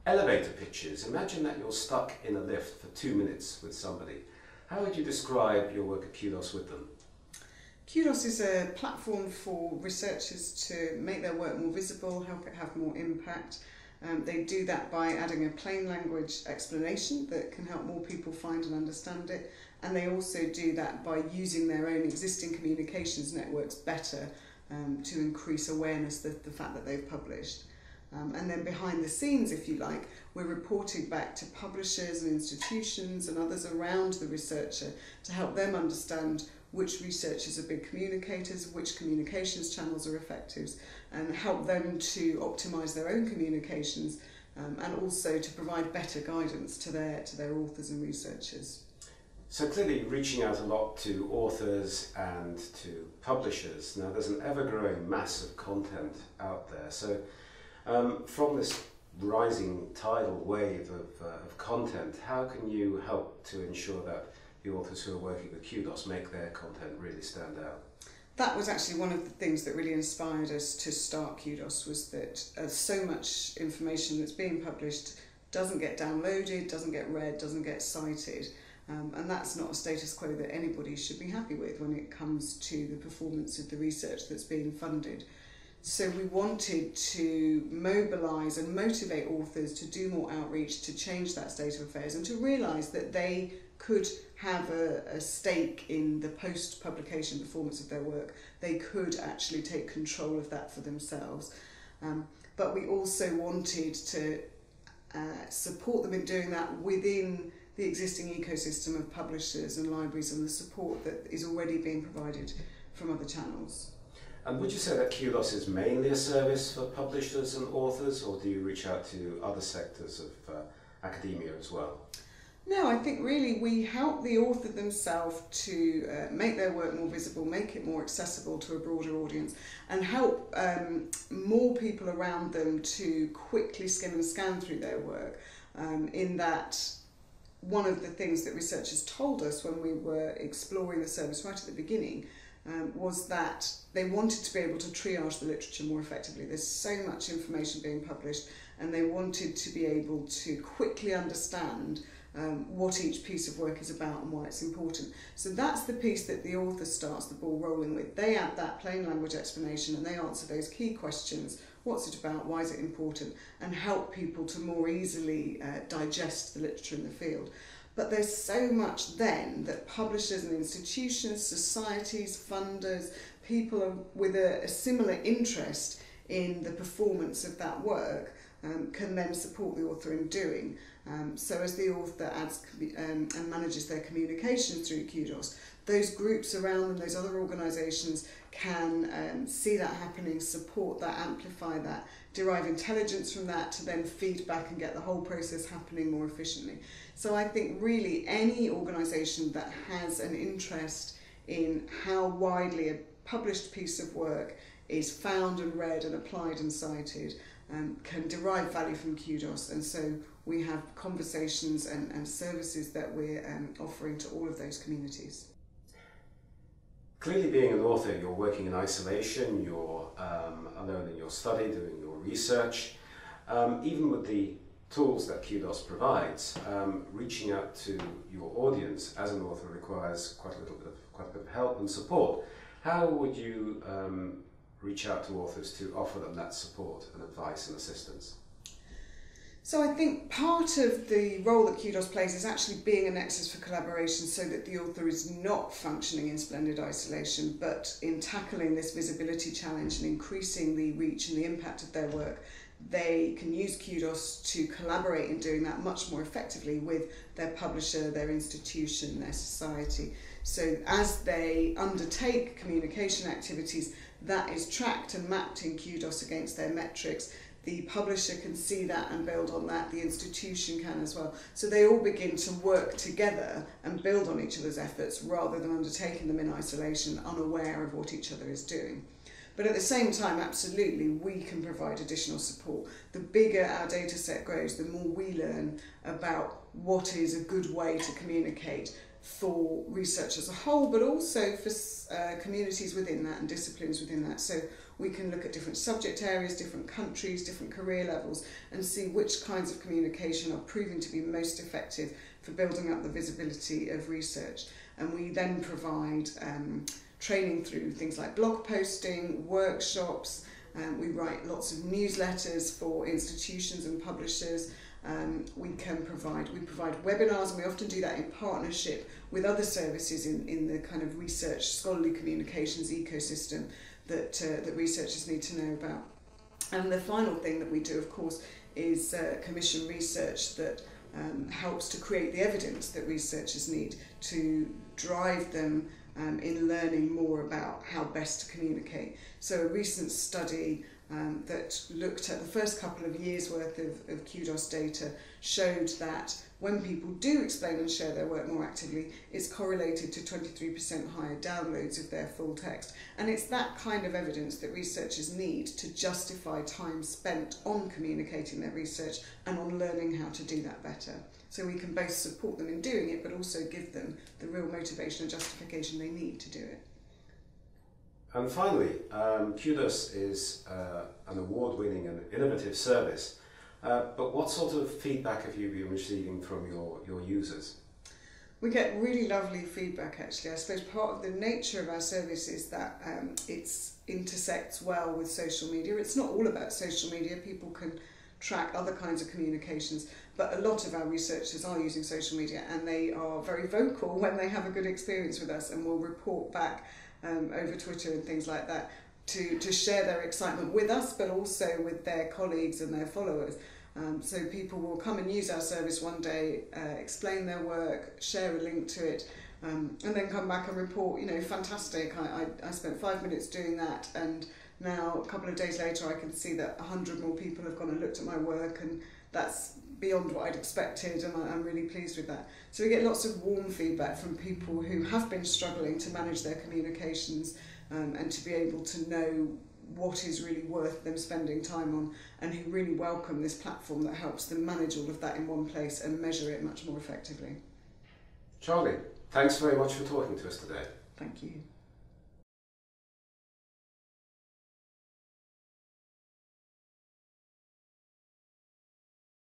Elevator pitches. Imagine that you're stuck in a lift for 2 minutes with somebody. How would you describe your work at Kudos with them? Kudos is a platform for researchers to make their work more visible, help it have more impact. They do that by adding a plain language explanation that can help more people find and understand it, and they also do that by using their own existing communications networks better to increase awareness of the fact that they've published. And then behind the scenes, if you like, we're reporting back to publishers and institutions and others around the researcher to help them understand which researchers are big communicators, which communications channels are effective, and help them to optimise their own communications and also to provide better guidance to their authors and researchers. So clearly reaching out a lot to authors and to publishers. Now there's an ever-growing mass of content out there. So from this rising tidal wave of content, how can you help to ensure that the authors who are working with Kudos make their content really stand out? That was actually one of the things that really inspired us to start Kudos, was that so much information that's being published doesn't get downloaded, doesn't get read, doesn't get cited. And that's not a status quo that anybody should be happy with when it comes to the performance of the research that's being funded. So we wanted to mobilise and motivate authors to do more outreach, to change that state of affairs, and to realise that they could have a stake in the post-publication performance of their work. They could actually take control of that for themselves. But we also wanted to support them in doing that within the existing ecosystem of publishers and libraries and the support that is already being provided from other channels. And would you say that Kudos is mainly a service for publishers and authors, or do you reach out to other sectors of academia as well? No, I think really we help the author themselves to make their work more visible, make it more accessible to a broader audience, and help more people around them to quickly skim and scan through their work. In that, one of the things that researchers told us when we were exploring the service right at the beginning was that they wanted to be able to triage the literature more effectively. There's so much information being published, and they wanted to be able to quickly understand what each piece of work is about and why it's important. So that's the piece that the author starts the ball rolling with. They add that plain language explanation and they answer those key questions. What's it about? Why is it important? And help people to more easily digest the literature in the field. But there's so much then that publishers and institutions, societies, funders, people with a similar interest in the performance of that work can then support the author in doing. So as the author adds and manages their communications through Kudos, those groups around them, those other organisations can see that happening, support that, amplify that, derive intelligence from that to then feed back and get the whole process happening more efficiently. So I think really any organisation that has an interest in how widely a published piece of work is found and read and applied and cited can derive value from Kudos, and so we have conversations and services that we're offering to all of those communities. Clearly, being an author, you're working in isolation, you're alone in your study, doing your research. Even with the tools that Kudos provides, reaching out to your audience as an author requires quite a bit of help and support. How would you reach out to authors to offer them that support and advice and assistance? So I think part of the role that Kudos plays is actually being a nexus for collaboration, so that the author is not functioning in splendid isolation, but in tackling this visibility challenge and increasing the reach and the impact of their work, they can use Kudos to collaborate in doing that much more effectively with their publisher, their institution, their society. So as they undertake communication activities, that is tracked and mapped in Kudos against their metrics. The publisher can see that and build on that, the institution can as well. So they all begin to work together and build on each other's efforts rather than undertaking them in isolation, unaware of what each other is doing. But at the same time, absolutely, we can provide additional support. The bigger our data set grows, the more we learn about what is a good way to communicate, for research as a whole, but also for communities within that and disciplines within that. So we can look at different subject areas, different countries, different career levels, and see which kinds of communication are proving to be most effective for building up the visibility of research. And we then provide training through things like blog posting, workshops. We write lots of newsletters for institutions and publishers. We provide webinars, and we often do that in partnership with other services in the kind of research scholarly communications ecosystem that researchers need to know about. And the final thing that we do, of course, is commission research that helps to create the evidence that researchers need to drive them in learning more about how best to communicate. So a recent study that looked at the first couple of years worth of Kudos data showed that when people do explain and share their work more actively, it's correlated to 23% higher downloads of their full text. And it's that kind of evidence that researchers need to justify time spent on communicating their research and on learning how to do that better. So we can both support them in doing it, but also give them the real motivation and justification they need to do it. And finally, Kudos is an award-winning and innovative service, but what sort of feedback have you been receiving from your users? We get really lovely feedback, actually. I suppose part of the nature of our service is that it intersects well with social media. It's not all about social media. People can track other kinds of communications, but a lot of our researchers are using social media, and they are very vocal when they have a good experience with us, and will report back over Twitter and things like that to share their excitement with us, but also with their colleagues and their followers. So people will come and use our service one day, explain their work, share a link to it, and then come back and report, fantastic, I spent 5 minutes doing that, and now a couple of days later I can see that 100 more people have gone and looked at my work, and that's beyond what I'd expected, and I'm really pleased with that. So we get lots of warm feedback from people who have been struggling to manage their communications and to be able to know what is really worth them spending time on, and who really welcome this platform that helps them manage all of that in one place and measure it much more effectively. Charlie, thanks very much for talking to us today. Thank you.